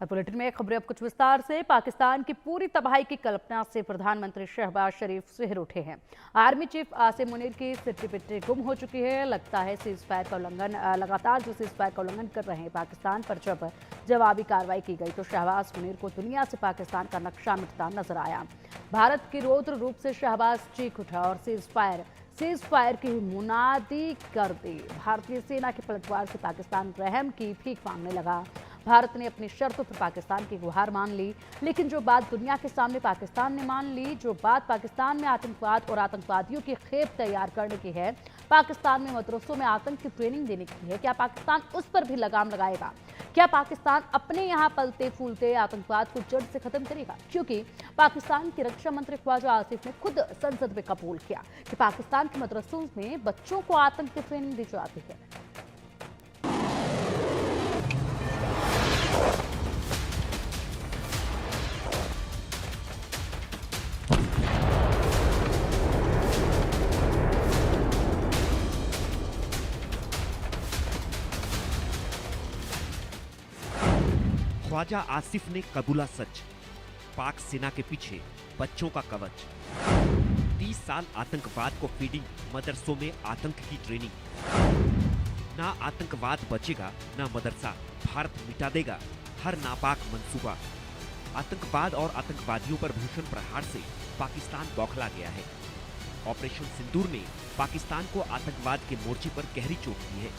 और बुलेटिन में खबरें अब कुछ विस्तार से। पाकिस्तान की पूरी तबाही की कल्पना से प्रधानमंत्री शहबाज शरीफ सिहर उठे हैं। आर्मी चीफ आसिम मुनीर की सिट्टी पिट्टी गुम हो चुकी है। लगता है सीज फायर का उल्लंघन लगातार जो सीज फायर का उल्लंघन कर रहे हैं पाकिस्तान पर जब जवाबी कार्रवाई की गई तो शहबाज मुनीर को दुनिया से पाकिस्तान का नक्शा मिटता नजर आया। भारत की रौद्र रूप से शहबाज चीख उठा और सीज फायर की मुनादी कर दी। भारतीय सेना के पलटवार से पाकिस्तान रहम की भीख मांगने लगा। भारत ने अपनी शर्तों पर पाकिस्तान की गुहार मान ली, लेकिन जो बात दुनिया के सामने पाकिस्तान ने मान ली, जो बात पाकिस्तान में आतंकवाद और आतंकवादियों की खेप तैयार करने की है, पाकिस्तान में मदरसों में आतंक की ट्रेनिंग देने की है, क्या पाकिस्तान उस पर भी लगाम लगाएगा? क्या पाकिस्तान अपने यहाँ पलते फूलते आतंकवाद को जड़ से खत्म करेगा? क्योंकि पाकिस्तान के रक्षा मंत्री ख्वाजा आसिफ ने खुद संसद में कबूल किया कि पाकिस्तान के मदरसों में बच्चों को आतंक की ट्रेनिंग दी जाती है। ख्वाजा आसिफ ने कबूला सच, पाक सेना के पीछे बच्चों का कवच। 30 साल आतंकवाद को फीडिंग, मदरसों में आतंक की ट्रेनिंग। ना आतंकवाद बचेगा ना मदरसा, भारत मिटा देगा हर नापाक मंसूबा। आतंकवाद और आतंकवादियों पर भीषण प्रहार से पाकिस्तान बौखला गया है। ऑपरेशन सिंदूर ने पाकिस्तान को आतंकवाद के मोर्चे पर गहरी चोट दी है।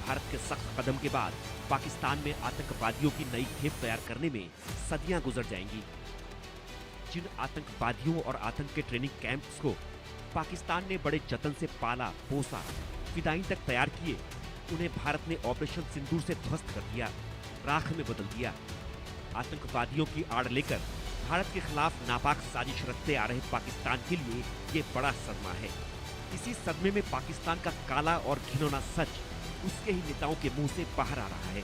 भारत के सख्त कदम के बाद पाकिस्तान में आतंकवादियों की नई खेप तैयार करने में सदियां गुजर जाएंगी। जिन आतंकवादियों और आतंक के ट्रेनिंग कैंप्स को पाकिस्तान ने बड़े जतन से पाला पोसा, फिदाई तक तैयार किए, उन्हें भारत ने ऑपरेशन सिंदूर से ध्वस्त कर दिया, राख में बदल दिया। आतंकवादियों की आड़ लेकर भारत के खिलाफ नापाक साजिश रचते आ रहे पाकिस्तान के लिए ये बड़ा सदमा है। इसी सदमे में पाकिस्तान का काला और घिनौना सच उसके ही नेताओं के मुंह से बाहर आ रहा है।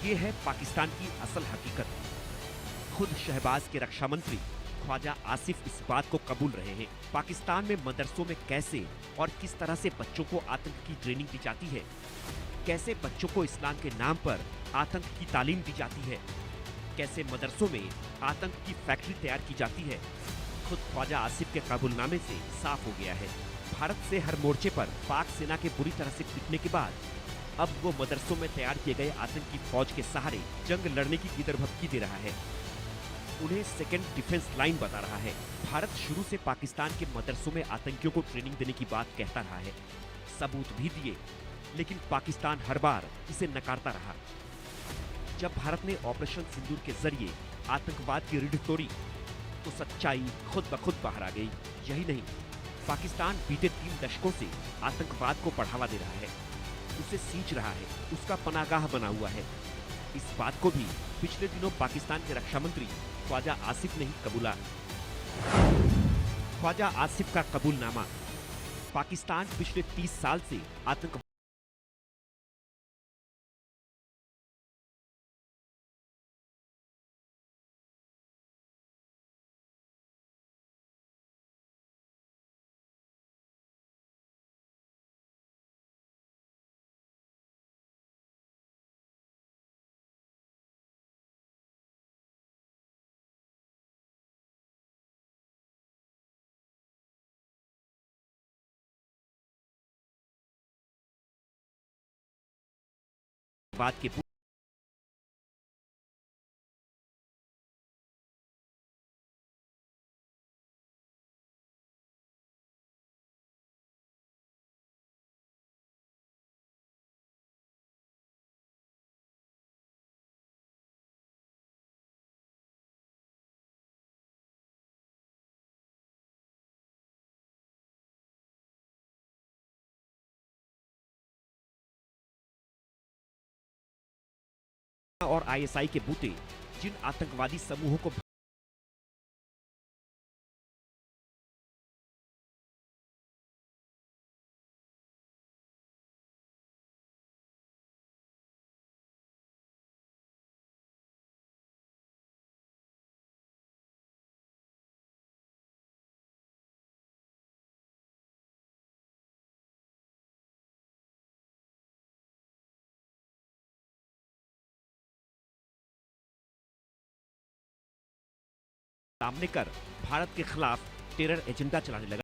ये है पाकिस्तान की असल हकीकत। खुद शहबाज के रक्षा मंत्री ख्वाजा आसिफ इस बात को कबूल रहे हैं। पाकिस्तान में मदरसों में कैसे और किस तरह से बच्चों को आतंक की ट्रेनिंग दी जाती है, कैसे बच्चों को इस्लाम के नाम पर आतंक की तालीम दी जाती है, कैसे मदरसों में आतंक की फैक्ट्री तैयार की जाती है, खुद ख्वाजा आसिफ के कबूलनामे से साफ हो गया है। भारत से हर मोर्चे पर पाक सेना के बुरी तरह से पिटने के बाद अब वो मदरसों में तैयार किए गए आतंकी फौज के सहारे जंग लड़ने की गिदरभक्की दे रहा है। उन्हें सेकेंड डिफेंस लाइन बता रहा है। भारत शुरू से पाकिस्तान के मदरसों में आतंकियों को ट्रेनिंग देने की बात कहता रहा है, सबूत भी दिए, लेकिन पाकिस्तान हर बार इसे नकारता रहा। जब भारत ने ऑपरेशन सिंदूर के जरिए आतंकवाद की रीढ़ तोड़ी तो सच्चाई खुद ब खुद बाहर आ गई। यही नहीं, पाकिस्तान बीते 3 दशकों से आतंकवाद को बढ़ावा दे रहा है, उसे सींच रहा है, उसका पनागाह बना हुआ है। इस बात को भी पिछले दिनों पाकिस्तान के रक्षा मंत्री ख्वाजा आसिफ ने ही कबूला। ख्वाजा आसिफ का कबूलनामा, पाकिस्तान पिछले 30 साल से आतंक बाद के और आईएसआई के बूते जिन आतंकवादी समूहों को सामने कर भारत के खिलाफ टेरर एजेंडा चलाने लगा।